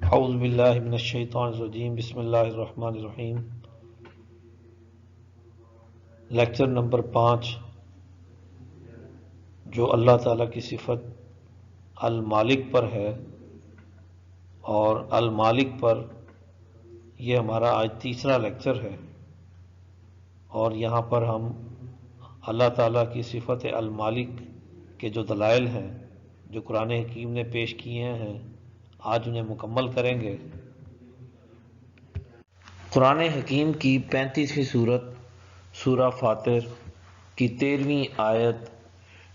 اعوذ باللہ من الشیطان الرجیم، بسم اللہ الرحمن الرحیم۔ لیکچر نمبر 5، جو اللہ تعالیٰ کی صفت المالک پر ہے، اور المالک پر یہ ہمارا آج تیسرا لیکچر ہے، اور یہاں پر ہم اللہ تعالیٰ کی صفت المالک کے جو دلائل ہیں جو قرآن حکیم نے پیش کیے ہیں، آج انہیں مکمل کریں گے۔ قرآن حکیم کی 35ویں سورت سورہ فاطر کی 13ویں آیت،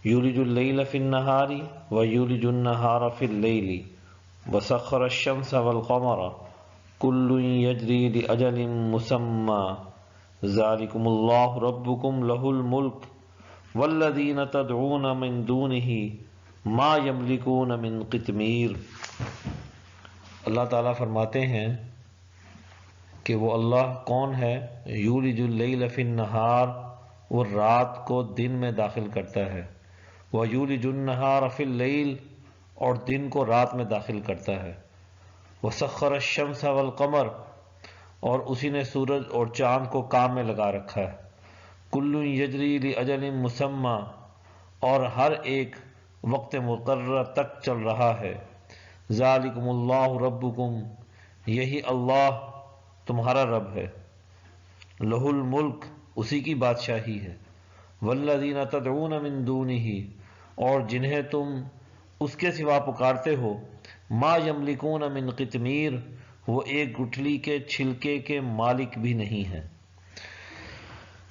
یولج اللیل فی النہار ویولج النہار فی اللیل وسخر الشمس والقمر کل یجری لأجل مسمی ذالکم اللہ ربکم لہ الملک والذین تدعون من دونہ ما یملکون من قطمیر۔ اللہ تعالیٰ فرماتے ہیں کہ وہ اللہ کون ہے؟ یولج اللیل فی النہار، وہ رات کو دن میں داخل کرتا ہے، ویولج النہار فی اللیل، اور دن کو رات میں داخل کرتا ہے، وسخر الشمس والقمر، اور اسی نے سورج اور چاند کو کام میں لگا رکھا ہے، کل یجری لاجل مسمی، اور ہر ایک وقت مقررہ تک چل رہا ہے، ذالکم اللہ ربکم، یہی اللہ تمہارا رب ہے، لہ الملک، اسی کی بادشاہی ہے، والذین تدعون من دونہ، اور جنہیں تم اس کے سوا پکارتے ہو، ما یملکون من قطمیر، وہ ایک گٹھلی کے چھلکے کے مالک بھی نہیں ہیں۔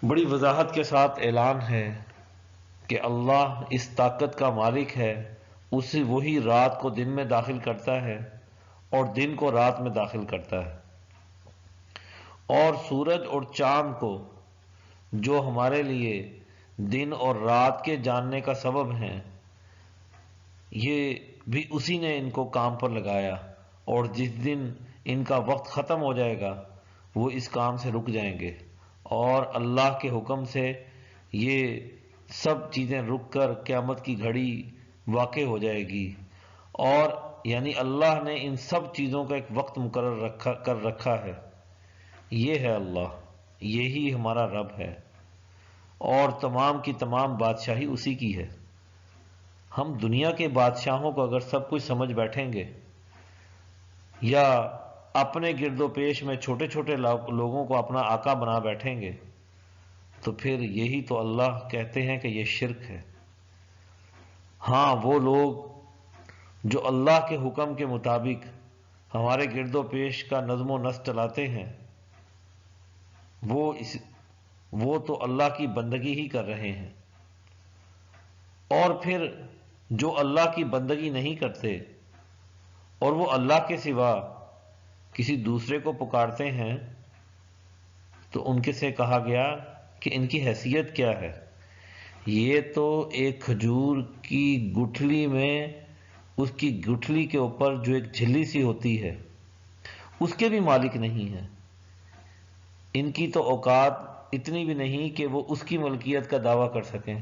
بڑی وضاحت کے ساتھ اعلان ہے کہ اللہ اس طاقت کا مالک ہے، اسی وہی رات کو دن میں داخل کرتا ہے اور دن کو رات میں داخل کرتا ہے، اور سورج اور چاند کو جو ہمارے لیے دن اور رات کے جاننے کا سبب ہیں، یہ بھی اسی نے ان کو کام پر لگایا، اور جس دن ان کا وقت ختم ہو جائے گا وہ اس کام سے رک جائیں گے، اور اللہ کے حکم سے یہ سب چیزیں رک کر قیامت کی گھڑی واقع ہو جائے گی، اور یعنی اللہ نے ان سب چیزوں کا ایک وقت مقرر کر رکھا ہے۔ یہ ہے اللہ، یہی ہمارا رب ہے، اور تمام کی تمام بادشاہی اسی کی ہے۔ ہم دنیا کے بادشاہوں کو اگر سب کچھ سمجھ بیٹھیں گے، یا اپنے گرد و پیش میں چھوٹے چھوٹے لوگوں کو اپنا آقا بنا بیٹھیں گے، تو پھر یہی تو اللہ کہتے ہیں کہ یہ شرک ہے۔ ہاں، وہ لوگ جو اللہ کے حکم کے مطابق ہمارے گرد و پیش کا نظم و نسق چلاتے ہیں، وہ تو اللہ کی بندگی ہی کر رہے ہیں، اور پھر جو اللہ کی بندگی نہیں کرتے اور وہ اللہ کے سوا کسی دوسرے کو پکارتے ہیں، تو ان کے سے کہا گیا کہ ان کی حیثیت کیا ہے؟ یہ تو ایک کھجور کی گٹھلی میں، اس کی گٹھلی کے اوپر جو ایک جھلی سی ہوتی ہے، اس کے بھی مالک نہیں ہے۔ ان کی تو اوقات اتنی بھی نہیں کہ وہ اس کی ملکیت کا دعویٰ کر سکیں۔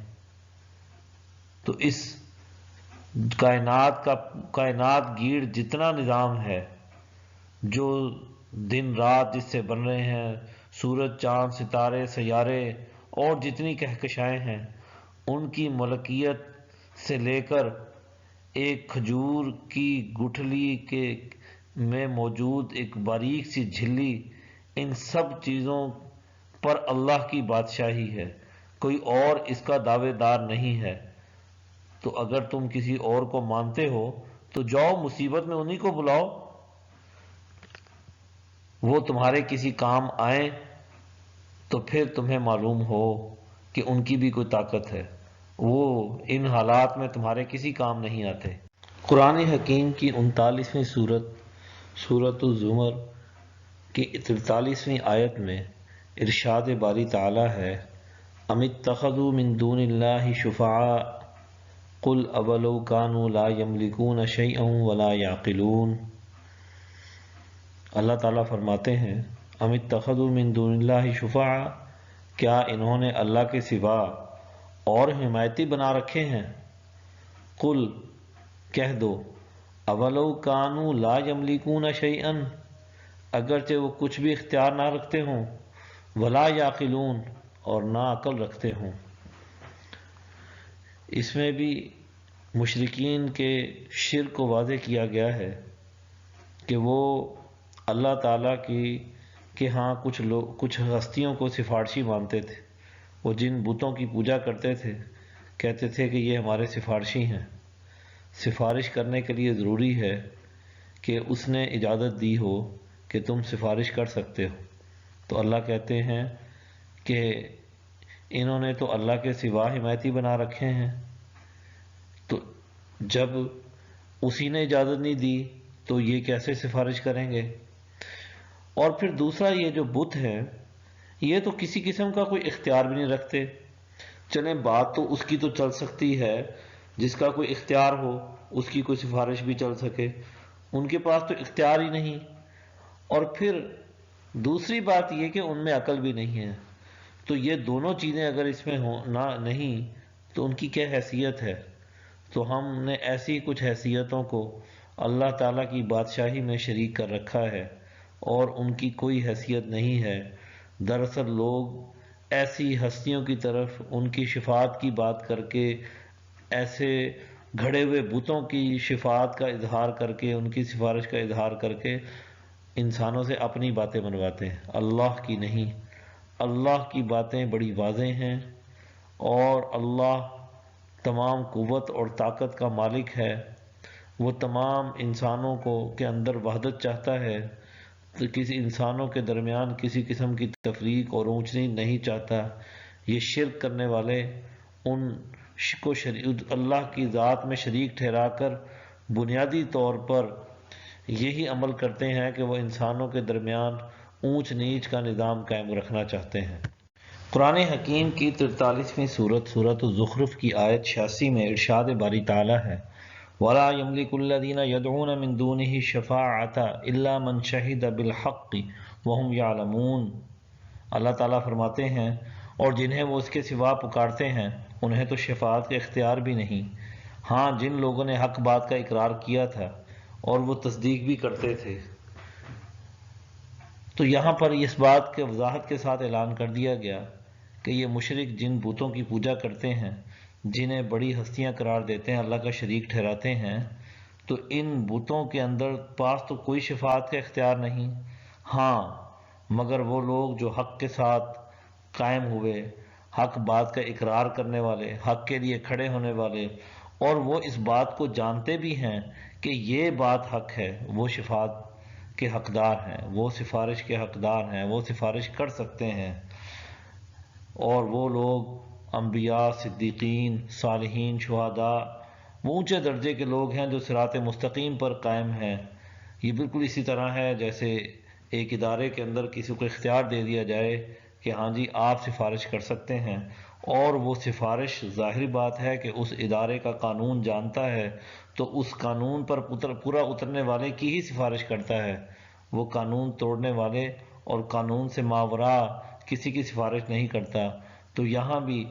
تو اس کائنات گیر جتنا نظام ہے، جو دن رات جس سے بن رہے ہیں، سورج چاند ستارے سیارے اور جتنی کہکشائیں ہیں، ان کی ملکیت سے لے کر ایک کھجور کی گٹھلی کے میں موجود ایک باریک سی جھلی، ان سب چیزوں پر اللہ کی بادشاہی ہے، کوئی اور اس کا دعوے دار نہیں ہے۔ تو اگر تم کسی اور کو مانتے ہو تو جاؤ مصیبت میں انہی کو بلاؤ، وہ تمہارے کسی کام آئیں، تو پھر تمہیں معلوم ہو کہ ان کی بھی کوئی طاقت ہے، وہ ان حالات میں تمہارے کسی کام نہیں آتے۔ قرآن حکیم کی 39ویں سورت سورۃ الزمر کی 43ویں آیت میں ارشاد باری تعالی ہے، ام اتخذوا من دون اللہ شفعاء قل اولو کانوا لا یملکون شیئا ولا یعقلون۔ اللہ تعالیٰ فرماتے ہیں، ام اتخذوا من دون اللہ شفعاء، کیا انہوں نے اللہ کے سوا اور حمایتی بنا رکھے ہیں؟ قل، کہہ دو، اولو کانوا لا یملکون شیئا، اگرچہ وہ کچھ بھی اختیار نہ رکھتے ہوں، ولا یعقلون، اور نہ عقل رکھتے ہوں۔ اس میں بھی مشرکین کے شرک کو واضح کیا گیا ہے کہ وہ اللہ تعالیٰ کی کہ ہاں کچھ ہستیوں کو سفارشی مانتے تھے۔ وہ جن بتوں کی پوجا کرتے تھے کہتے تھے کہ یہ ہمارے سفارشی ہیں، سفارش کرنے کے لیے ضروری ہے کہ اس نے اجازت دی ہو کہ تم سفارش کر سکتے ہو۔ تو اللہ کہتے ہیں کہ انہوں نے تو اللہ کے سوا حمایتی بنا رکھے ہیں، تو جب اسی نے اجازت نہیں دی تو یہ کیسے سفارش کریں گے؟ اور پھر دوسرا، یہ جو بت ہیں یہ تو کسی قسم کا کوئی اختیار بھی نہیں رکھتے۔ چلیں بات تو اس کی تو چل سکتی ہے جس کا کوئی اختیار ہو، اس کی کوئی سفارش بھی چل سکے، ان کے پاس تو اختیار ہی نہیں۔ اور پھر دوسری بات یہ کہ ان میں عقل بھی نہیں ہے۔ تو یہ دونوں چیزیں اگر اس میں نہیں تو ان کی کیا حیثیت ہے؟ تو ہم نے ایسی کچھ حیثیتوں کو اللہ تعالیٰ کی بادشاہی میں شریک کر رکھا ہے اور ان کی کوئی حیثیت نہیں ہے۔ دراصل لوگ ایسی ہستیوں کی طرف ان کی شفاعت کی بات کر کے، ایسے گھڑے ہوئے بتوں کی شفاعت کا اظہار کر کے، ان کی سفارش کا اظہار کر کے انسانوں سے اپنی باتیں منواتے ہیں، اللہ کی نہیں۔ اللہ کی باتیں بڑی واضح ہیں اور اللہ تمام قوت اور طاقت کا مالک ہے۔ وہ تمام انسانوں کے اندر وحدت چاہتا ہے، تو کسی انسانوں کے درمیان کسی قسم کی تفریق اور اونچ نیچ نہیں چاہتا۔ یہ شرک کرنے والے ان کو اللہ کی ذات میں شریک ٹھہرا کر بنیادی طور پر یہی عمل کرتے ہیں کہ وہ انسانوں کے درمیان اونچ نیچ کا نظام قائم رکھنا چاہتے ہیں۔ قرآن حکیم کی 43ویں سورۃ الزخرف کی آیت 86 میں ارشاد باری تعالیٰ ہے، وَلَا يَمْلِكُ الَّذِينَ يَدْعُونَ مِن دُونِهِ الشَّفَاعَةَ إِلَّا مَنْ شَهِدَ بِالْحَقِّ وَهُمْ يَعْلَمُونَ۔ اللہ تعالیٰ فرماتے ہیں اور جنہیں وہ اس کے سوا پکارتے ہیں انہیں تو شفاعت کا اختیار بھی نہیں، ہاں جن لوگوں نے حق بات کا اقرار کیا تھا اور وہ تصدیق بھی کرتے تھے۔ تو یہاں پر اس بات کے وضاحت کے ساتھ اعلان کر دیا گیا کہ یہ مشرک جن بتوں کی پوجا کرتے ہیں، جنہیں بڑی ہستیاں قرار دیتے ہیں، اللہ کا شریک ٹھہراتے ہیں، تو ان بتوں کے اندر پاس تو کوئی شفاعت کا اختیار نہیں، ہاں مگر وہ لوگ جو حق کے ساتھ قائم ہوئے، حق بات کا اقرار کرنے والے، حق کے لیے کھڑے ہونے والے، اور وہ اس بات کو جانتے بھی ہیں کہ یہ بات حق ہے، وہ شفاعت کے حقدار ہیں، وہ سفارش کے حقدار ہیں، وہ سفارش کر سکتے ہیں۔ اور وہ لوگ انبیاء، صدیقین، صالحین، شہداء، وہ اونچے درجے کے لوگ ہیں جو صراط مستقیم پر قائم ہیں۔ یہ بالکل اسی طرح ہے جیسے ایک ادارے کے اندر کسی کو اختیار دے دیا جائے کہ ہاں جی آپ سفارش کر سکتے ہیں، اور وہ سفارش ظاہر بات ہے کہ اس ادارے کا قانون جانتا ہے تو اس قانون پر پورا اترنے والے کی ہی سفارش کرتا ہے، وہ قانون توڑنے والے اور قانون سے ماوراء کسی کی سفارش نہیں کرتا۔ تو یہاں بھی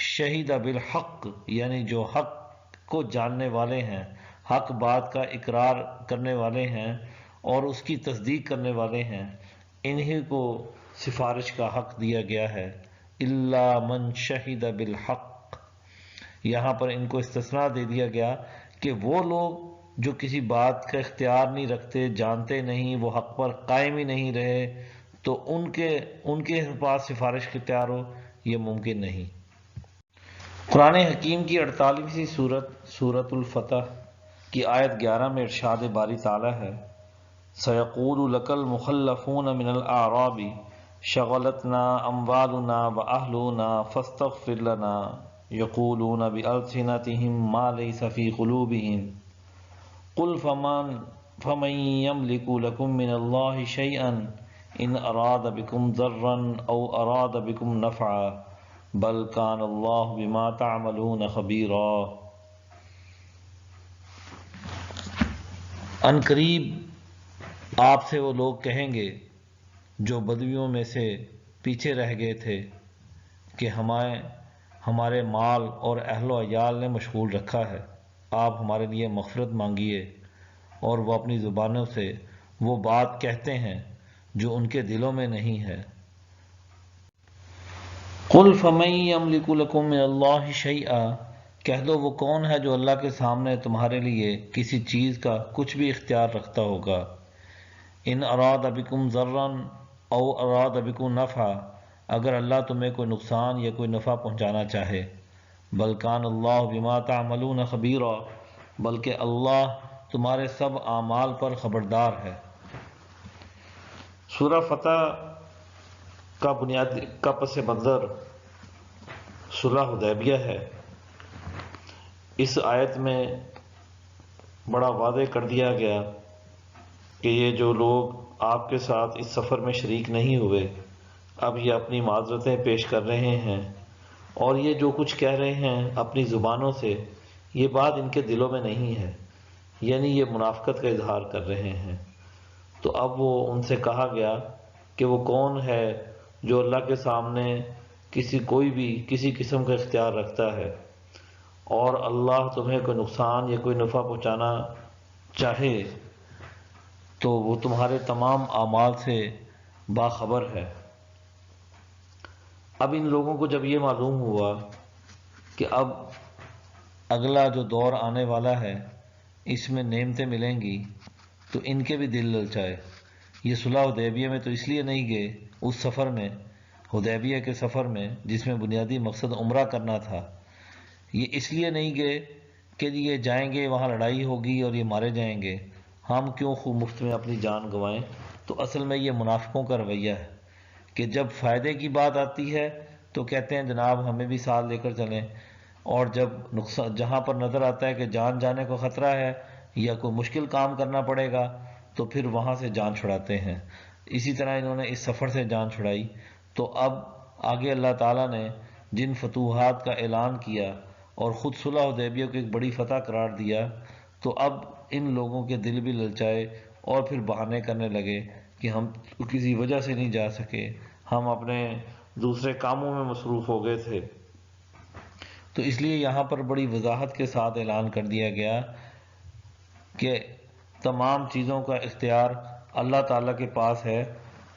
شہید بالحق، یعنی جو حق کو جاننے والے ہیں، حق بات کا اقرار کرنے والے ہیں اور اس کی تصدیق کرنے والے ہیں، انہی کو سفارش کا حق دیا گیا ہے۔ الا من شہد بالحق، یہاں پر ان کو استثناء دے دیا گیا کہ وہ لوگ جو کسی بات کا اختیار نہیں رکھتے، جانتے نہیں، وہ حق پر قائم ہی نہیں رہے، تو ان کے پاس سفارش کا اختیار ہو، یہ ممکن نہیں۔ قرآن حکیم کی 48ویں سورۃ الفتح کی آیت 11 میں ارشاد باری تعالیٰ ہے، سَيَقُولُ لَكَ الْمُخَلَّفُونَ مِنَ الْأَعْرَابِ شَغَلَتْنَا أَمْوَالُنَا وَأَهْلُونَا فَاسْتَغْفِرْ لَنَا يَقُولُونَ بِأَلْسِنَتِهِم مَّا لَيْسَ فِي قُلُوبِهِمْ قُلْ فَمَن يَمْلِكُ لَكُم مِّنَ اللَّهِ شَيْئًا إِنْ أَرَادَ بِكُمْ ضَرًّا أَوْ أَرَادَ بِكُمْ نَفْعًا بَلْ كَانَ اللَّهُ بِمَا تَعْمَلُونَ خَبِيرًا۔ ان قریب آپ سے وہ لوگ کہیں گے جو بدویوں میں سے پیچھے رہ گئے تھے کہ ہمارے مال اور اہل و عیال نے مشغول رکھا ہے، آپ ہمارے لیے مغفرت مانگیے، اور وہ اپنی زبانوں سے وہ بات کہتے ہیں جو ان کے دلوں میں نہیں ہے۔ قل فمن یملک لکم من اللہ شیئا، کہہ دو وہ کون ہے جو اللہ کے سامنے تمہارے لیے کسی چیز کا کچھ بھی اختیار رکھتا ہوگا۔ ان اراد بکم ضرا او اراد بکم نفعا، اگر اللہ تمہیں کوئی نقصان یا کوئی نفع پہنچانا چاہے۔ بل کان اللہ بما تعملون خبیرا، بلکہ اللہ تمہارے سب اعمال پر خبردار ہے۔ سورہ فتح کا پس منظر صلح حدیبیہ ہے۔ اس آیت میں بڑا واضح کر دیا گیا کہ یہ جو لوگ آپ کے ساتھ اس سفر میں شریک نہیں ہوئے، اب یہ اپنی معذرتیں پیش کر رہے ہیں، اور یہ جو کچھ کہہ رہے ہیں اپنی زبانوں سے، یہ بات ان کے دلوں میں نہیں ہے، یعنی یہ منافقت کا اظہار کر رہے ہیں۔ تو اب وہ ان سے کہا گیا کہ وہ کون ہے جو اللہ کے سامنے کسی قسم کا اختیار رکھتا ہے، اور اللہ تمہیں کوئی نقصان یا کوئی نفع پہنچانا چاہے تو وہ تمہارے تمام اعمال سے باخبر ہے۔ اب ان لوگوں کو جب یہ معلوم ہوا کہ اب اگلا جو دور آنے والا ہے اس میں نعمتیں ملیں گی، تو ان کے بھی دل للچائے۔ یہ صلح حدیبیہ میں تو اس لیے نہیں گئے، اس سفر میں، حدیبیہ کے سفر میں جس میں بنیادی مقصد عمرہ کرنا تھا، یہ اس لیے نہیں گئے کہ یہ جائیں گے وہاں لڑائی ہوگی اور یہ مارے جائیں گے، ہم کیوں خوب مفت میں اپنی جان گنوائیں۔ تو اصل میں یہ منافقوں کا رویہ ہے کہ جب فائدے کی بات آتی ہے تو کہتے ہیں جناب ہمیں بھی ساتھ لے کر چلیں، اور جب جہاں پر نظر آتا ہے کہ جان جانے کو خطرہ ہے یا کوئی مشکل کام کرنا پڑے گا تو پھر وہاں سے جان چھڑاتے ہیں۔ اسی طرح انہوں نے اس سفر سے جان چھڑائی۔ تو اب آگے اللہ تعالیٰ نے جن فتوحات کا اعلان کیا اور خود صلح حدیبیہ کو ایک بڑی فتح قرار دیا، تو اب ان لوگوں کے دل بھی للچائے اور پھر بہانے کرنے لگے کہ ہم کسی وجہ سے نہیں جا سکے، ہم اپنے دوسرے کاموں میں مصروف ہو گئے تھے۔ تو اس لیے یہاں پر بڑی وضاحت کے ساتھ اعلان کر دیا گیا کہ تمام چیزوں کا اختیار اللہ تعالیٰ کے پاس ہے،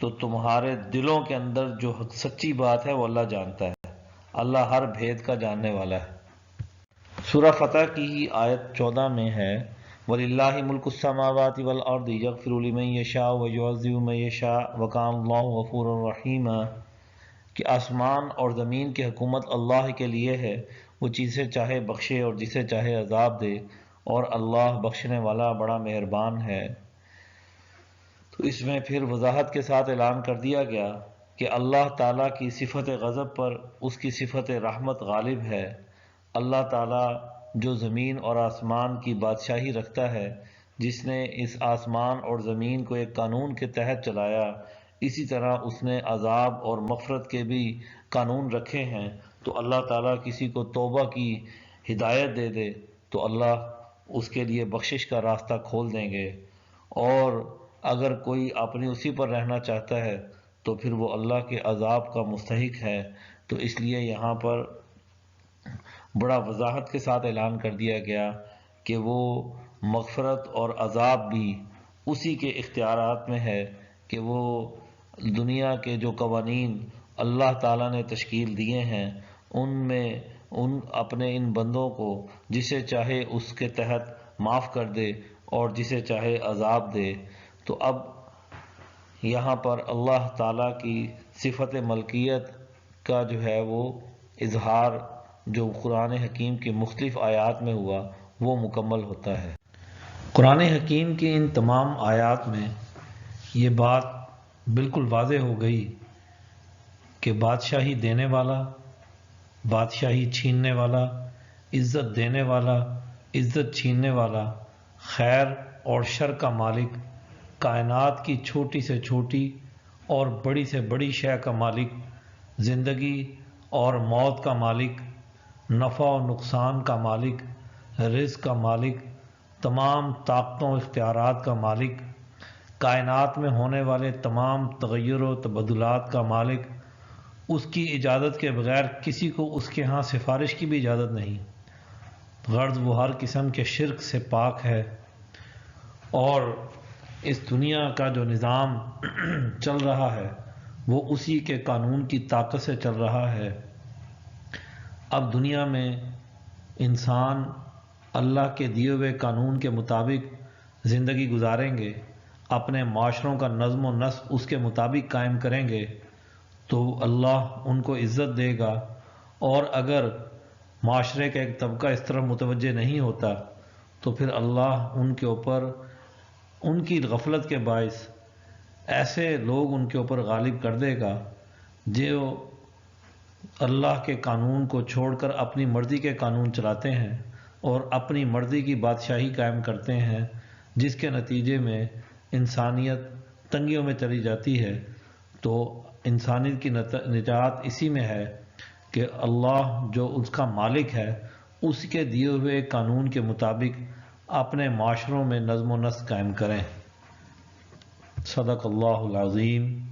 تو تمہارے دلوں کے اندر جو سچی بات ہے وہ اللہ جانتا ہے، اللہ ہر بھید کا جاننے والا ہے۔ سورہ فتح کی ہی آیت 14 میں ہے وَلِلَّهِ مُلْكُ السَّمَاوَاتِ وَالْأَرْضِ يَغْفِرُ لِمَن يَشَاءُ وَيُعَذِّبُ مَن يَشَاءُ وَكَانَ اللَّهُ غَفُورًا رَحِيمًا، کہ آسمان اور زمین کی حکومت اللہ کے لیے ہے، وہ جسے چاہے بخشے اور جسے چاہے عذاب دے، اور اللہ بخشنے والا بڑا مہربان ہے۔ تو اس میں پھر وضاحت کے ساتھ اعلان کر دیا گیا کہ اللہ تعالیٰ کی صفت غضب پر اس کی صفت رحمت غالب ہے۔ اللہ تعالیٰ جو زمین اور آسمان کی بادشاہی رکھتا ہے، جس نے اس آسمان اور زمین کو ایک قانون کے تحت چلایا، اسی طرح اس نے عذاب اور مغفرت کے بھی قانون رکھے ہیں۔ تو اللہ تعالیٰ کسی کو توبہ کی ہدایت دے دے تو اللہ اس کے لیے بخشش کا راستہ کھول دیں گے، اور اگر کوئی اپنی اسی پر رہنا چاہتا ہے تو پھر وہ اللہ کے عذاب کا مستحق ہے۔ تو اس لیے یہاں پر بڑا وضاحت کے ساتھ اعلان کر دیا گیا کہ وہ مغفرت اور عذاب بھی اسی کے اختیارات میں ہے، کہ وہ دنیا کے جو قوانین اللہ تعالیٰ نے تشکیل دیے ہیں ان میں اپنے ان بندوں کو جسے چاہے اس کے تحت معاف کر دے اور جسے چاہے عذاب دے۔ تو اب یہاں پر اللہ تعالیٰ کی صفت ملکیت کا جو ہے وہ اظہار جو قرآن حکیم کی مختلف آیات میں ہوا وہ مکمل ہوتا ہے۔ قرآن حکیم کی ان تمام آیات میں یہ بات بالکل واضح ہو گئی کہ بادشاہی دینے والا، بادشاہی چھیننے والا، عزت دینے والا، عزت چھیننے والا، خیر اور شر کا مالک، کائنات کی چھوٹی سے چھوٹی اور بڑی سے بڑی شے کا مالک، زندگی اور موت کا مالک، نفع و نقصان کا مالک، رزق کا مالک، تمام طاقتوں و اختیارات کا مالک، کائنات میں ہونے والے تمام تغیر و تبدلات کا مالک، اس کی اجازت کے بغیر کسی کو اس کے ہاں سفارش کی بھی اجازت نہیں، غرض وہ ہر قسم کے شرک سے پاک ہے، اور اس دنیا کا جو نظام چل رہا ہے وہ اسی کے قانون کی طاقت سے چل رہا ہے۔ اب دنیا میں انسان اللہ کے دیے ہوئے قانون کے مطابق زندگی گزاریں گے، اپنے معاشروں کا نظم و نسق اس کے مطابق قائم کریں گے تو اللہ ان کو عزت دے گا، اور اگر معاشرے کا ایک طبقہ اس طرف متوجہ نہیں ہوتا تو پھر اللہ ان کے اوپر ان کی غفلت کے باعث ایسے لوگ ان کے اوپر غالب کر دے گا جو اللہ کے قانون کو چھوڑ کر اپنی مرضی کے قانون چلاتے ہیں اور اپنی مرضی کی بادشاہی قائم کرتے ہیں، جس کے نتیجے میں انسانیت تنگیوں میں چلی جاتی ہے۔ تو انسانیت کی نجات اسی میں ہے کہ اللہ جو اس کا مالک ہے اس کے دیے ہوئے قانون کے مطابق اپنے معاشروں میں نظم و نسق قائم کریں۔ صدق اللہ العظیم۔